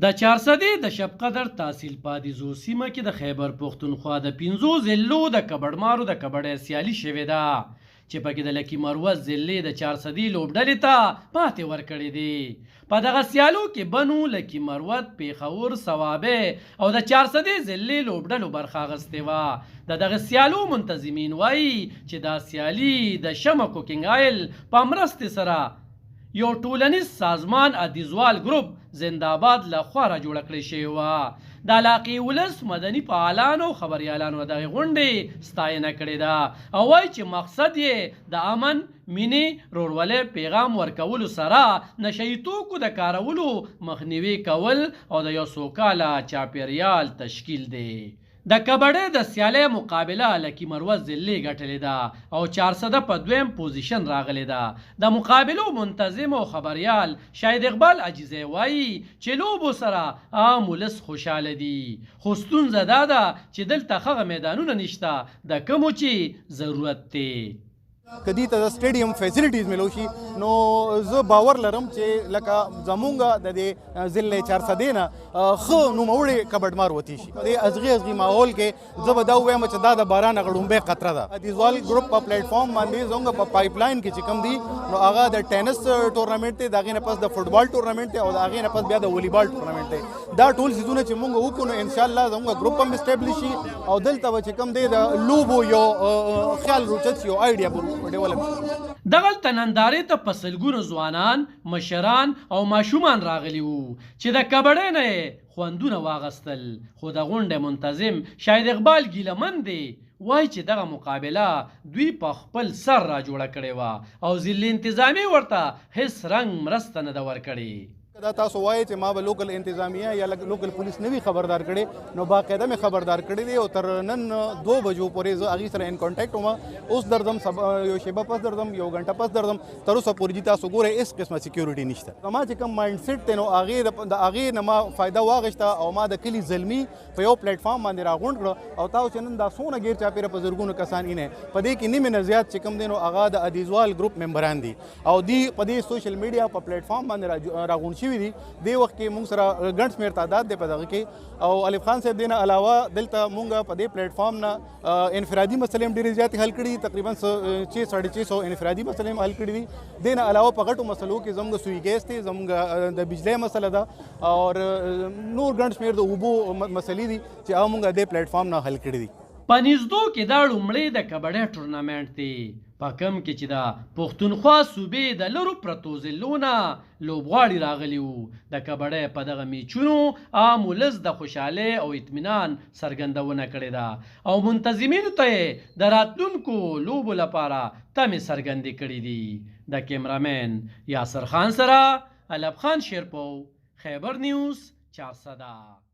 د چارسدې د شب قدر تحصیل پادیزو سیمه کې د خیبر پښتونخوا د 5 ضلعو د کبډمارو د کبډۍ سیالي شوې ده چې پکې د لکي مروت ضلع د چارسدې لوبډلې ته ماتې ورکړې دي. په دغه سیالو کې بنو، لکي مروت، پیښور، صوابۍ او د چارسدې ضلع لوبډلو برخه اخیستې وه. د دغه سیالو منتظمین وایي چې دا سیالي د شمع کوکینګ آیل په مرستې سره یو ټولنیز سازمان ادیزوال ګروپ زنده‌باد لخوا را جوړه کړې شوې وه. د علاقې ولس، مدني فعالانو او خبریالانو د دغې غونډې ستاینه کړې ده او وایي چې مقصد یې د امن، مینې، ورورولۍ پیغام ورکولو سره نشهیي توکو د کارولو مخنیوي کول او د یو سوکاله چاپیریال تشکیل دی. د کبډۍ د سیالۍ مقابله لکي مروت ضلع ګټلې ده او چارسده په 2م پوزیشن راغلی ده. د مقابلو منتظم او خبریال شاهد اقبال عجیزی وایي چې لوبو سره عام ولس خوشحاله دي، خو ستونزه دا ده چې دلته هغه میدانونه نشته د کومو چې ضرورت دی. کدی ته د سټیډیم فیسیلیټیز ملو شي نو زه باور لرم چې لکه زمونږ د دې ضلع چارسدې نه ښه نوموړی کبډمار وتی شي. په دې ازغي ماحول کې زه به دا ووایم چې دا د باران غړومبۍ قطره ده. ادیزوال ګروپ په پلیټ فارم باندې زموږ په پایپ لاین کې چې کوم دي نو هغه د ټینس ټورنمنټ دی، د هغې نه پس د فوټبال ټورنمنټ دی او د هغې نه پس بیا د ولیبال ټورنمنټ دی. دا ټول څیزونه چې موږ وکړو نو انشاءالله زموږ ګروپ هم اسټیبلیش شي او دلته به چې کوم دی د لوبو یو خیال روچت یو آیډیا دغلته نندارې ته په سلګونو ځوانان، مشران او ماشومان راغلي وو چې د کبډۍ نه یې خوندونه واغستل. خو د غونډې منتظم شاهد اقبال ګیلهمن دی، وایي چې دغه مقابله دوی په خپل سر را جوړه کړې وه او ضلع انتظامیې ورته هیڅ رنګ مرسته نه ده ورکړې. دا تاسو وایي چې ما به لوکل انتظامیه یا لوکل پولیس نه وي خبردار کړي، نو باقاعده مې خبردار کړی دی او تر نن 2 بجو پورې زه هغې سره ان کانټیکټ وم. اوس درځم، یو شیبه پس درځم، یو غنټه پس درځم. تر اوسه پورې چې تاسو ګورئ هېڅ قسمه سیکیورټي نشته. زما چې کوم مایند سیټ دی نو د هغې نه ما فایده واخیسته او ما د کلي زلمي په یو پلیټ فارم باندې راغونډ کړه او تاسو چې نن دا څونه غیر چاپېره په زرګونو کسان اینې په دې کې نیمې نه زیات چې کوم دی نو هغه د ادیزوال ګروپ ممبران دي او دوی په دې سوشل میډیا په پلیټ فارم باندې راغونډ شوي دي. دې وخت کې موږ سره ګڼ شمېر تعداد دی په دغه کې او الف خان صاحب دې نه علاوه دلته موږ په دې پلیټ فارم نه انفرادي مسلې هم ډېرې زیاتې حل کړي دي، تقریبا 600 انفرادي مسلې هم حل کړي دي. دې نه علاوه په غټو مسلو کې زموږ سوي ګیس دی، زموږ د بجلی مسله ده او نور ګڼ شمېر د اوبو مسلې دي چې هغه موږ دې پلیټ فارم نه حل کړي دي. په نږدو کې دا لومړی د کبډۍ ټورنمنټ دی په کوم کې چې د پښتونخوا صوبې د لرو پرتو ضلعو نه لوبغاړي راغلي وو. د کبډۍ په دغه میچونو عام ولس د خوشحالۍ او اطمینان څرګندونه کړې ده او منتظمینو ته یې د راتلونکو لوبو لپاره تمې څرګندې کړې دي. د کیمرامین یاسر خان سره الف خان شیرپو، خیبر نیوز، چارسده.